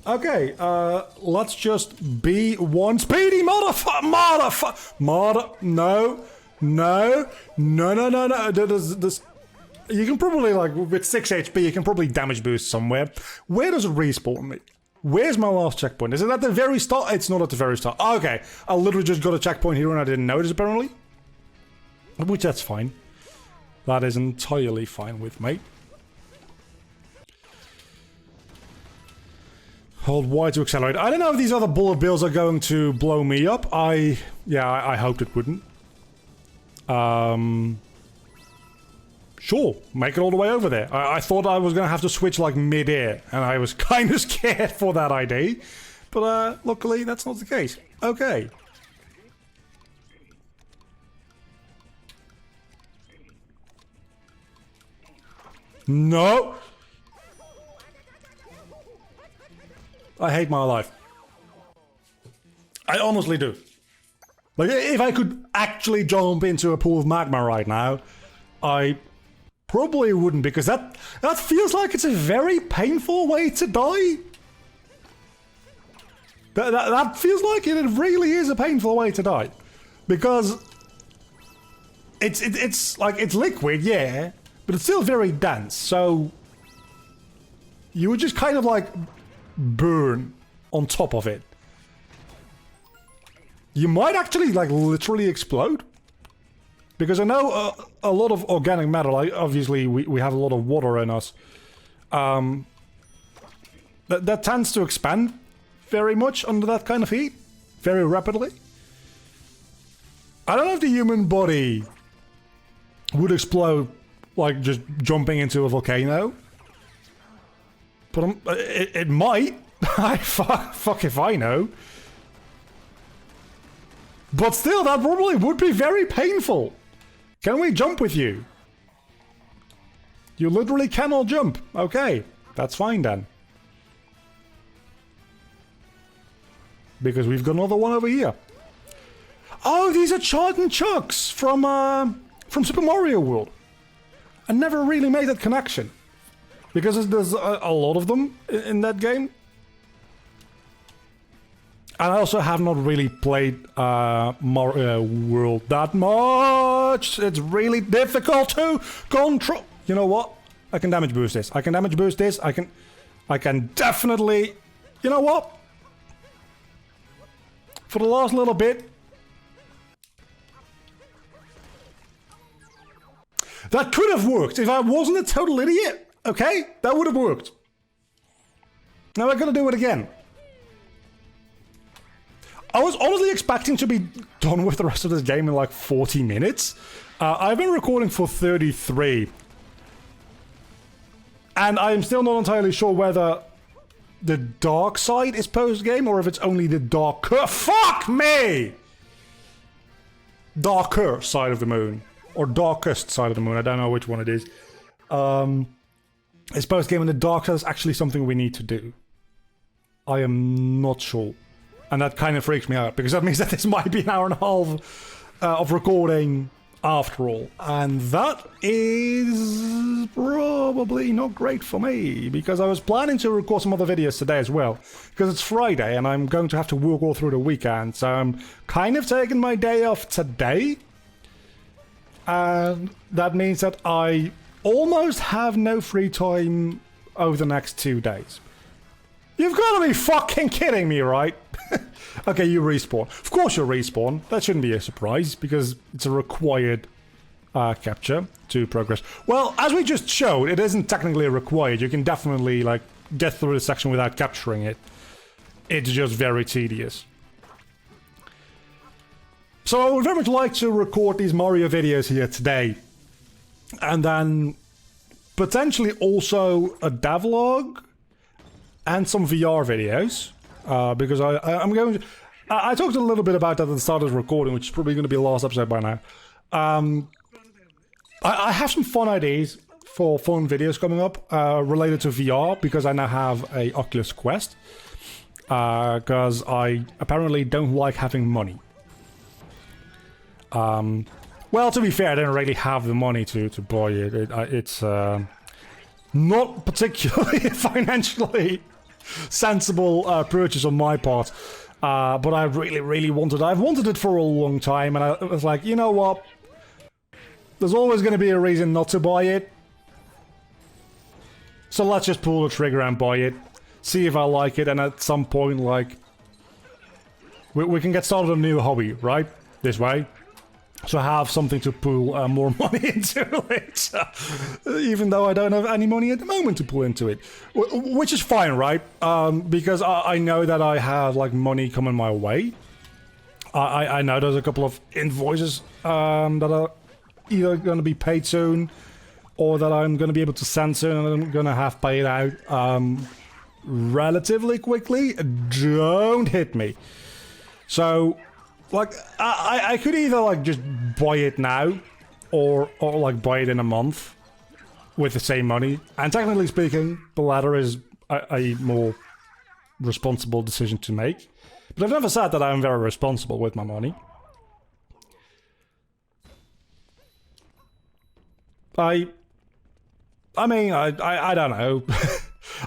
Okay, let's just be one speedy no. This, you can probably, like, with 6 HP, you can probably damage boost somewhere. Where does it respawn me? Where's my last checkpoint? Is it at the very start? It's not at the very start. Okay, I literally just got a checkpoint here and I didn't notice, apparently. Which, that's fine. That is entirely fine with me. Hold Y to accelerate. I don't know if these other bullet bills are going to blow me up. I hoped it wouldn't. Sure, make it all the way over there. I thought I was going to have to switch like mid-air, and I was kind of scared for that idea. But luckily, that's not the case. Okay. No! I hate my life. I honestly do. Like, if I could actually jump into a pool of magma right now, I probably wouldn't, because that feels like it's a very painful way to die. That feels like it really is a painful way to die. Because it's like, it's liquid, yeah, but it's still very dense, so you would just kind of like burn on top of it. You might actually like literally explode. Because I know a lot of organic matter, like obviously we have a lot of water in us. That tends to expand very much under that kind of heat. Very rapidly. I don't know if the human body would explode like just jumping into a volcano. But it might. Fuck if I know. But still, that probably would be very painful. Can we jump with you? You literally cannot jump. Okay, that's fine then. Because we've got another one over here. Oh, these are Chart and Chucks from Super Mario World. I never really made that connection. Because there's a lot of them in that game. And I also have not really played Mario World that much. It's really difficult to control. You know what? I can damage boost this. I can damage boost this. I can definitely. You know what? For the last little bit. That could have worked if I wasn't a total idiot. Okay? That would have worked. Now I gotta do it again. I was honestly expecting to be done with the rest of this game in like 40 minutes. I've been recording for 33. And I am still not entirely sure whether the dark side is post-game or if it's only the darker... Fuck me! Darker side of the moon. Or darkest side of the moon. I don't know which one it is. It's post-game and the dark side is actually something we need to do. I am not sure. And that kind of freaks me out, because that means that this might be an hour and a half of recording after all. And that is probably not great for me, because I was planning to record some other videos today as well. Because it's Friday and I'm going to have to work all through the weekend, so I'm kind of taking my day off today. And that means that I almost have no free time over the next 2 days. You've got to be fucking kidding me, right? Okay, you respawn. Of course you respawn. That shouldn't be a surprise, because it's a required capture to progress. Well, as we just showed, it isn't technically required. You can definitely, like, get through the section without capturing it. It's just very tedious. So I would very much like to record these Mario videos here today. And then potentially also a devlog and some VR videos. Because I'm going to... I talked a little bit about that at the start of the recording, which is probably going to be the last episode by now. I have some fun ideas for fun videos coming up related to VR, because I now have a Oculus Quest. Because I apparently don't like having money. Well, to be fair, I don't really have the money to buy it. It's not particularly financially sensible purchase on my part. But I really wanted it. I've wanted it for a long time, and I was like, you know what? There's always going to be a reason not to buy it. So let's just pull the trigger and buy it. See if I like it, and at some point, like... We can get started a new hobby, right? This way. So I have something to pull more money into it. Even though I don't have any money at the moment to pull into it. Which is fine, right? Because I know that I have, like, money coming my way. I know there's a couple of invoices that are either going to be paid soon, or that I'm going to be able to send soon, and I'm going to have paid out relatively quickly. Don't hit me. So, like, I could either, like, just buy it now, or like, buy it in a month with the same money. And technically speaking, the latter is a more responsible decision to make. But I've never said that I'm very responsible with my money. I mean, I don't know.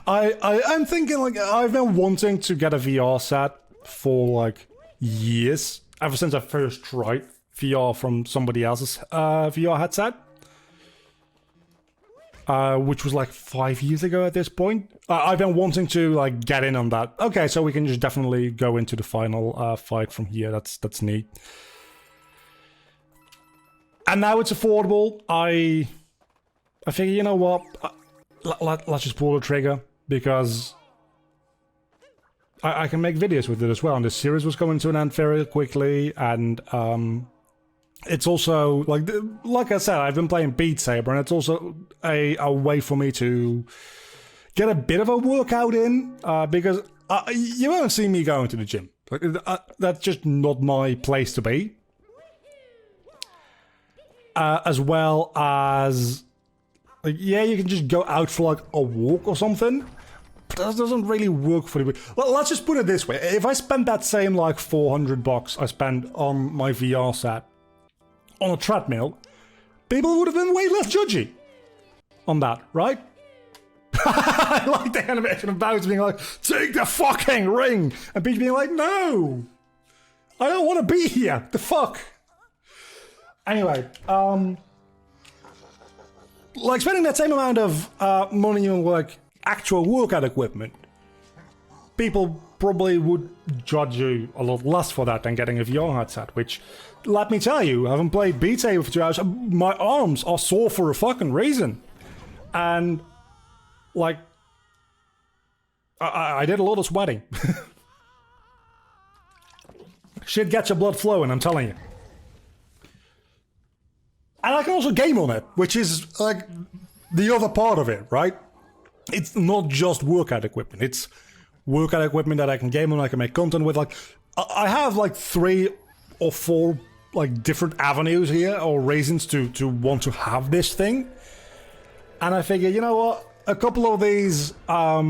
I'm thinking, like, I've been wanting to get a VR set for, like, years. Ever since I first tried VR from somebody else's VR headset. Which was, like, 5 years ago at this point. I've been wanting to, like, get in on that. Okay, so we can just definitely go into the final fight from here. That's neat. And now it's affordable. I figure, you know what? Let's just pull the trigger, because I can make videos with it as well. And this series was coming to an end very quickly, and it's also, like I said, I've been playing Beat Saber, and it's also a way for me to get a bit of a workout in, because you won't see me going to the gym. Like, that's just not my place to be. As well as, like, yeah, you can just go out for, like, a walk or something, but that doesn't really work for me. Let's just put it this way. If I spent that same, like, $400 I spent on my VR set on a treadmill, people would have been way less judgy on that, right? I like the animation of Bowser being like, take the fucking ring! And Peach being like, no! I don't want to be here! The fuck? Anyway, like, spending that same amount of money on, like, actual workout equipment, people probably would judge you a lot less for that than getting a VR headset, which, let me tell you, I haven't played Beat Saber for 2 hours, my arms are sore for a fucking reason. And, like, I did a lot of sweating. Shit gets your blood flowing, I'm telling you. And I can also game on it, which is, like, the other part of it, right? It's not just workout equipment. It's workout equipment that I can game on, I can make content with. Like, I have, like, 3 or 4, like, different avenues here, or reasons to want to have this thing. And I figure, you know what? A couple of these, I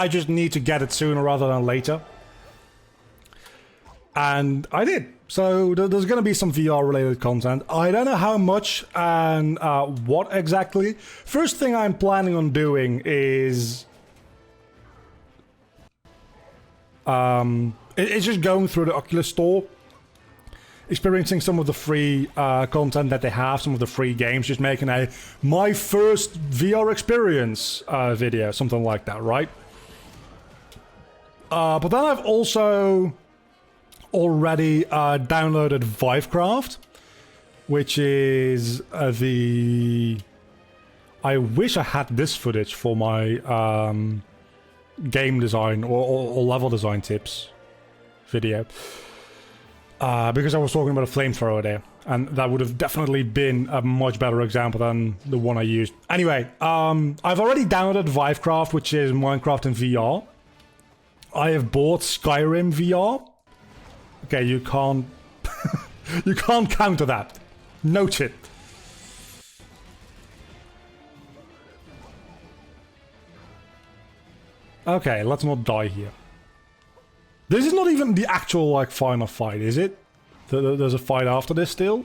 just need to get it sooner rather than later. And I did. So there's going to be some VR related content. I don't know how much and what exactly. First thing I'm planning on doing is it's just going through the Oculus store, experiencing some of the free content that they have, some of the free games, just making a my first VR experience video, something like that, right? But then I've also already downloaded Vivecraft, which is the... I wish I had this footage for my game design or level design tips video. Because I was talking about a flamethrower there, and that would have definitely been a much better example than the one I used. Anyway, I've already downloaded Vivecraft, which is Minecraft in VR. I have bought Skyrim VR. Okay, you can't... you can't counter that. Note it. Okay, let's not die here. This is not even the actual, like, final fight, is it? There's a fight after this still?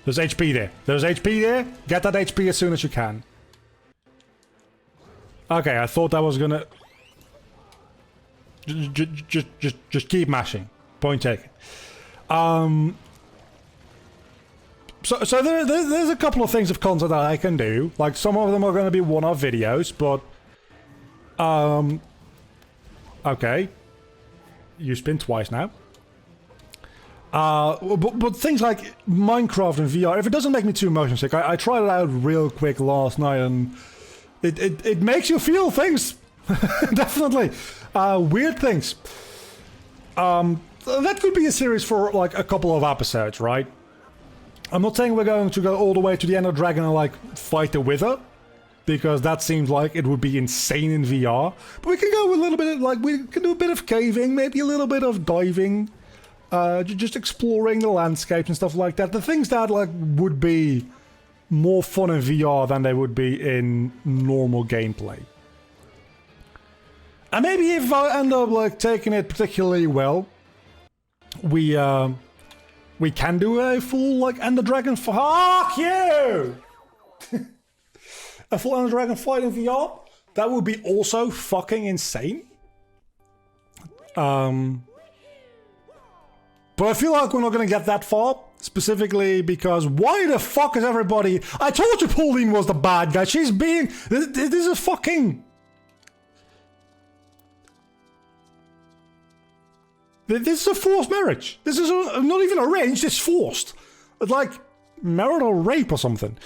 There's HP there. There's HP there. Get that HP as soon as you can. Okay, I thought that was gonna... Just keep mashing. Point taken. So there's a couple of things of content that I can do. Like, some of them are going to be one-off videos, but... Okay. You spin twice now. But things like Minecraft and VR, if it doesn't make me too motion sick, I tried it out real quick last night, and it makes you feel things. Definitely. Weird things. That could be a series for, like, a couple of episodes, right? I'm not saying we're going to go all the way to the Ender Dragon and, like, fight the Wither, because that seems like it would be insane in VR. But we can go a little bit, like, we can do a bit of caving, maybe a little bit of diving, just exploring the landscapes and stuff like that. The things that, like, would be more fun in VR than they would be in normal gameplay. And maybe if I end up, like, taking it particularly well, we can do a full, like, Ender Dragon fuck you! A full Ender Dragon fight in VR? That would be also fucking insane. But I feel like we're not gonna get that far. Specifically because why the fuck is everybody... I told you Pauline was the bad guy. She's being... This is fucking... This is a forced marriage. This is not even arranged, it's forced. It's like marital rape or something.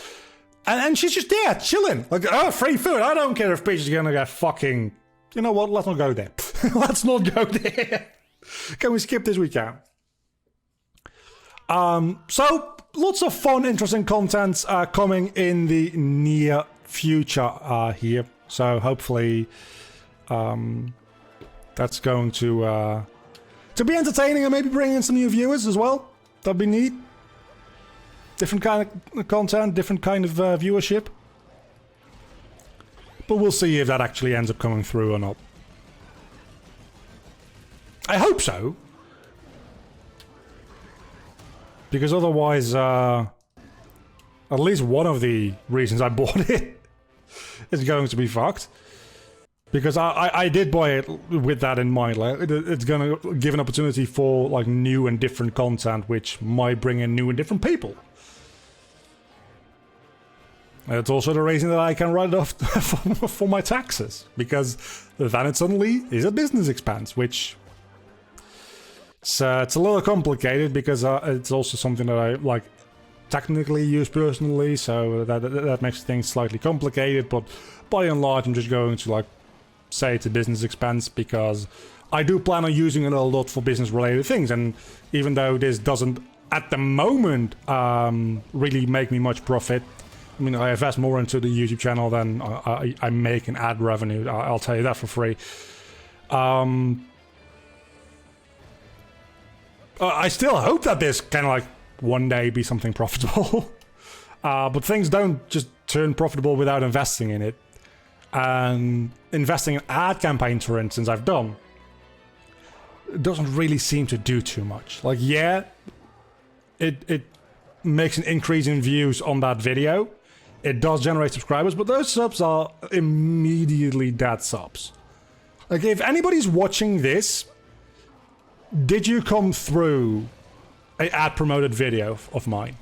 And she's just there, chilling. Like, oh, free food. I don't care if Peach is gonna get fucking... You know what? Let's not go there. Let's not go there. Can we skip this weekend? So, lots of fun, interesting content coming in the near future here. So, hopefully, that's going to be entertaining and maybe bring in some new viewers as well. That'd be neat. Different kind of content, different kind of viewership. But we'll see if that actually ends up coming through or not. I hope so. Because otherwise, at least one of the reasons I bought it is going to be fucked. Because I did buy it with that in mind. Like, it's gonna give an opportunity for, like, new and different content, which might bring in new and different people. And it's also the reason that I can write it off for my taxes, because then it suddenly is a business expense, which it's a little complicated because it's also something that I, like, technically use personally, so that makes things slightly complicated. But by and large, I'm just going to, like, say it's a business expense because I do plan on using it a lot for business related things. And even though this doesn't at the moment really make me much profit, I mean, I invest more into the YouTube channel than I make in ad revenue. I'll tell you that for free. I still hope that this can, like, one day be something profitable. But things don't just turn profitable without investing in it. And investing in ad campaigns, for instance, I've done. It doesn't really seem to do too much. Like, yeah, it makes an increase in views on that video. It does generate subscribers, but those subs are immediately dead subs. Like, if anybody's watching this, did you come through an ad-promoted video of mine?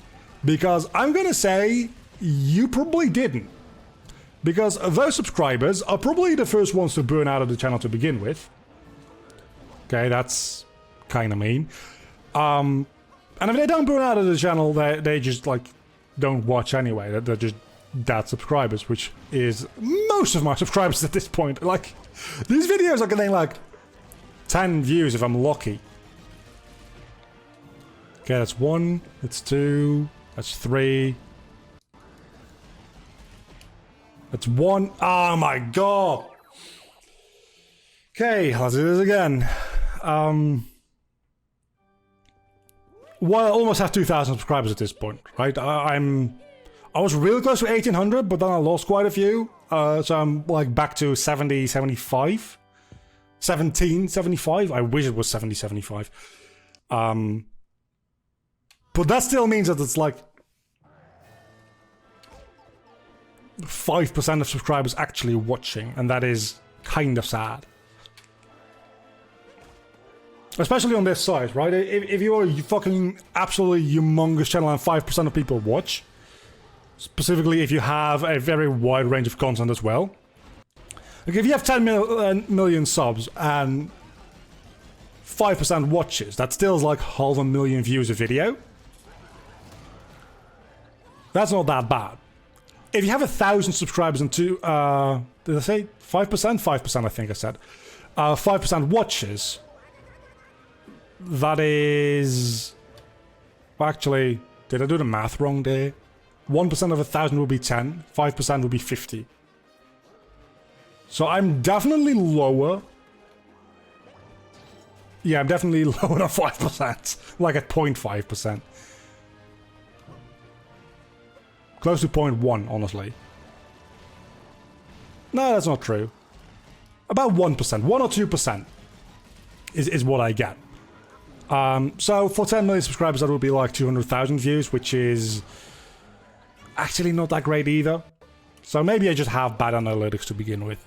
Because I'm gonna say you probably didn't. Because those subscribers are probably the first ones to burn out of the channel to begin with. Okay, that's kind of mean. And if they don't burn out of the channel, they just, like, don't watch anyway. They're just dead subscribers, which is most of my subscribers at this point. Like, these videos are getting, like, 10 views if I'm lucky. Okay, that's 1, that's 2, that's 3. That's 1. Oh my god! Okay, let's do this again. Well, I almost have 2,000 subscribers at this point, right? I was really close to 1,800, but then I lost quite a few. So I'm, like, back to 70, 75. 17, 75. I wish it was 70, 75. But that still means that it's, like, 5% of subscribers actually watching, and that is kind of sad. Especially on this size, right? If you're a fucking absolutely humongous channel and 5% of people watch, specifically if you have a very wide range of content as well. Like if you have 10 million subs and 5% watches, that still is like 500,000 views a video. That's not that bad. If you have 1,000 subscribers and did I say 5%? 5% I think I said. 5% watches. That is... Well, actually, did I do the math wrong there? 1% of 1,000 would be 10. 5% would be 50. So I'm definitely lower. Yeah, I'm definitely lower than 5%. Like at 0.5%. Close to 0.1, honestly. No, that's not true. About 1%. 1 or 2% is what I get. So for 10 million subscribers, that would be like 200,000 views, which is actually not that great either. So maybe I just have bad analytics to begin with.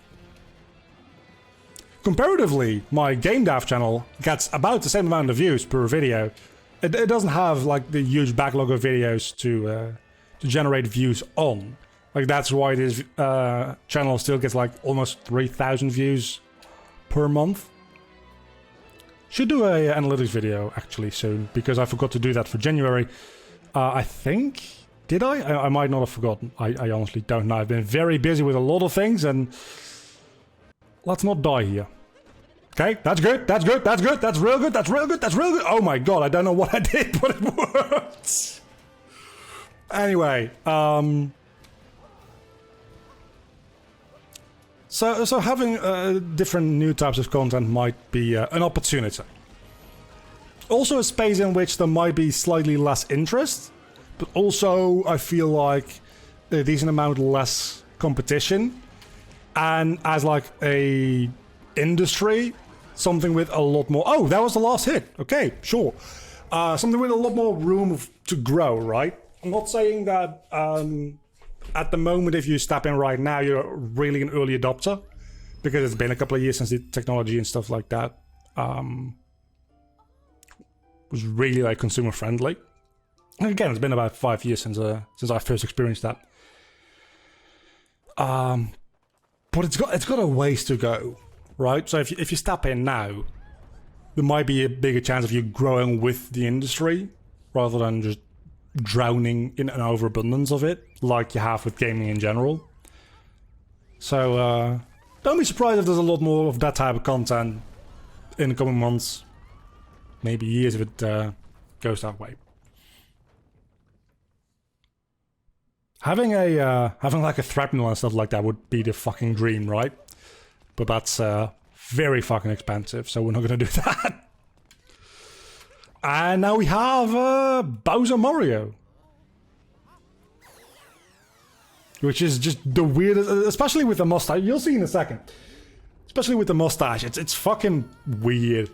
Comparatively, my game dev channel gets about the same amount of views per video. It doesn't have like the huge backlog of videos to generate views on. Like that's why this channel still gets like almost 3,000 views per month. Should do a analytics video actually soon, because I forgot to do that for January. I think... Did I? I might not have forgotten. I honestly don't know. I've been very busy with a lot of things, and... Let's not die here. Okay, that's good, that's good, that's good, that's real good, that's real good, that's real good! Oh my god, I don't know what I did, but it worked! Anyway, So having different new types of content might be an opportunity. Also a space in which there might be slightly less interest, but also I feel like a decent amount less competition. And as like a industry, something with a lot more... Oh, that was the last hit. Okay, sure. Something with a lot more room to grow, right? I'm not saying that at the moment, if you step in right now, you're really an early adopter, because it's been a couple of years since the technology and stuff like that was really like consumer friendly. And again, it's been about 5 years since I first experienced that. But it's got a ways to go, right? So if you step in now, there might be a bigger chance of you growing with the industry rather than just drowning in an overabundance of it, like you have with gaming in general. So don't be surprised if there's a lot more of that type of content in the coming months, maybe years if it goes that way. Having like a threadmill and stuff like that would be the fucking dream, right? But that's very fucking expensive, so we're not gonna do that. And now we have Bowser Mario. Which is just the weirdest, especially with the mustache. You'll see in a second. Especially with the mustache, it's fucking weird.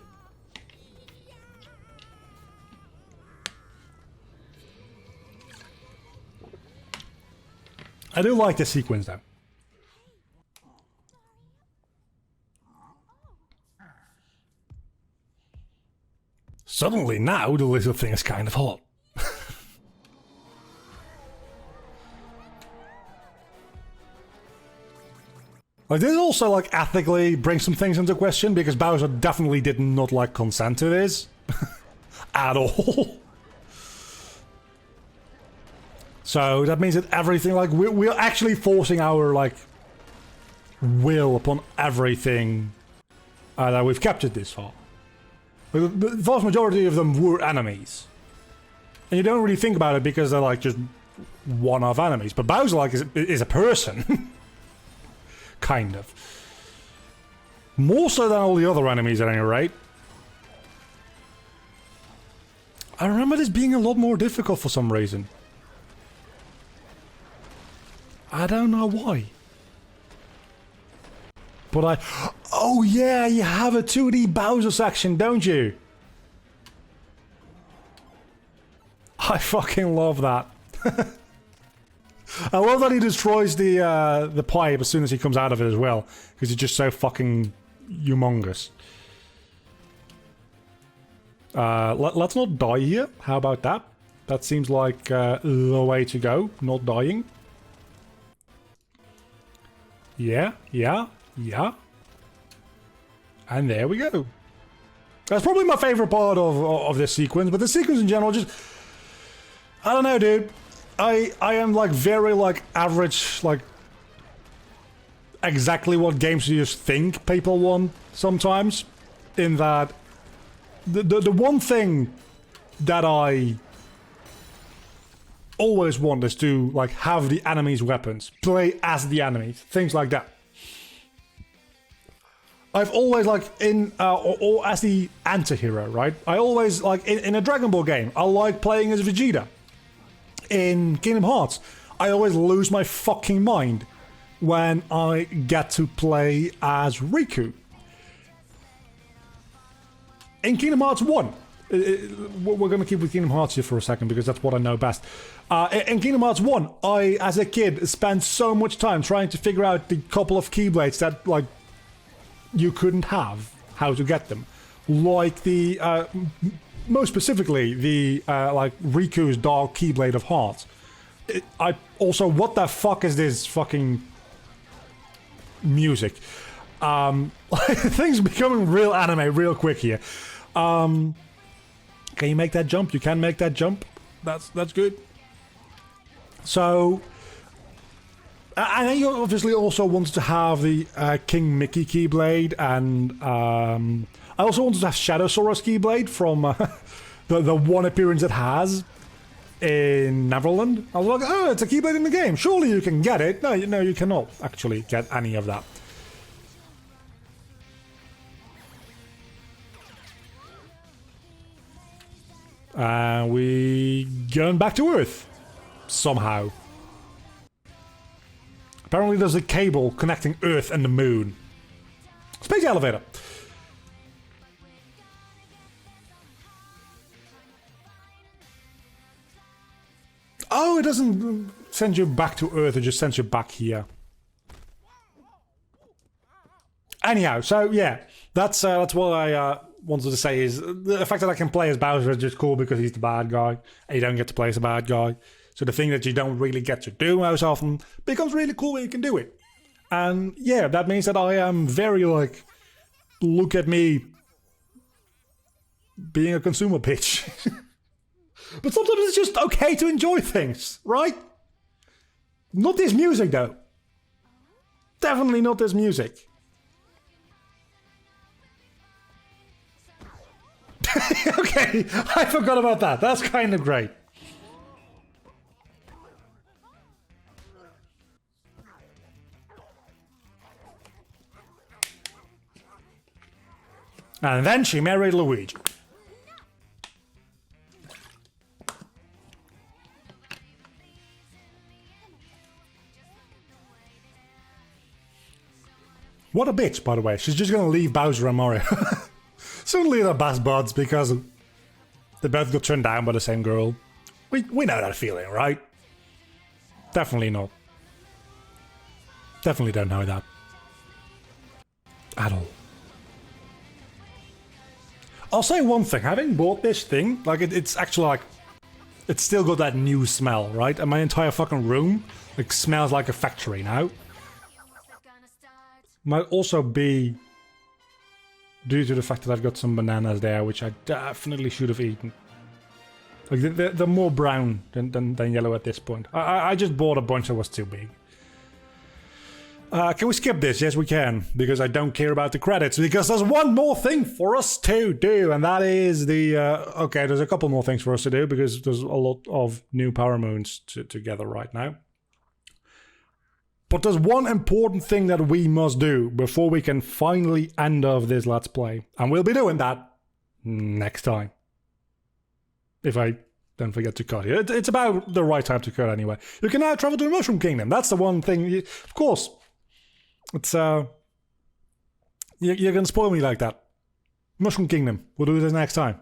I do like the sequence though. Suddenly now the little thing is kind of hot. Like this also like ethically brings some things into question, because Bowser definitely did not like consent to this. At all. So that means that everything, like we're actually forcing our like will upon everything that we've captured this far. The vast majority of them were enemies, and you don't really think about it because they're like just one-off enemies. But Bowser like is a person, kind of. More so than all the other enemies at any rate. I remember this being a lot more difficult for some reason. I don't know why. But oh yeah, you have a 2D Bowser section, don't you? I fucking love that. I love that he destroys the pipe as soon as he comes out of it as well, because he's just so fucking humongous. Let's not die here. How about that? That seems like the way to go, not dying. Yeah. And there we go. That's probably my favorite part of this sequence, but the sequence in general just... I don't know, dude. I am like very like average, like exactly what games you just think people want sometimes. In that the one thing that I always want is to like have the enemy's weapons, play as the enemies, things like that. I've always like in or as the anti-hero, right? I always like in a Dragon Ball game, I like playing as Vegeta. In Kingdom Hearts, I always lose my fucking mind when I get to play as Riku. In Kingdom Hearts 1, we're going to keep with Kingdom Hearts here for a second because that's what I know best. In Kingdom Hearts 1, I, as a kid, spent so much time trying to figure out the couple of Keyblades that, like, you couldn't have, how to get them. Like the... most specifically, the, like, Riku's Dark Keyblade of Hearts. I also, what the fuck is this fucking music? Things are becoming real anime real quick here. Can you make that jump? You can make that jump. That's good. So, and then you obviously also wanted to have the King Mickey Keyblade, and I also wanted to have Shadow Sora's Keyblade from the one appearance it has in Neverland. I was like, oh, it's a Keyblade in the game. Surely you can get it. No, you cannot actually get any of that. We going back to Earth somehow. Apparently there's a cable connecting Earth and the moon. Space elevator. Oh, it doesn't send you back to Earth, it just sends you back here. Anyhow, so yeah, that's what I wanted to say is the fact that I can play as Bowser is just cool because he's the bad guy, and you don't get to play as the bad guy. So the thing that you don't really get to do most often becomes really cool when you can do it. And yeah, that means that I am very like, look at me being a consumer bitch. But sometimes it's just okay to enjoy things, right? Not this music though. Definitely not this music. Okay, I forgot about that. That's kind of great. And then she married Luigi. What a bitch, by the way. She's just gonna leave Bowser and Mario. Suddenly they're best buds because they both got turned down by the same girl. We know that feeling, right? Definitely not. Definitely don't know that. At all. I'll say one thing, having bought this thing, like it's actually like, it's still got that new smell, right? And my entire fucking room like smells like a factory now. Might also be due to the fact that I've got some bananas there, which I definitely should have eaten. Like they're more brown than yellow at this point. I just bought a bunch that was too big. Can we skip this? Yes, we can, because I don't care about the credits, because there's one more thing for us to do, and that is the... okay, there's a couple more things for us to do, because there's a lot of new Power Moons together right now. But there's one important thing that we must do before we can finally end off this Let's Play, and we'll be doing that next time. If I don't forget to cut it. It's about the right time to cut anyway. You can now travel to the Mushroom Kingdom. That's the one thing... Of course... It's, you're gonna spoil me like that. Mushroom Kingdom. We'll do this next time.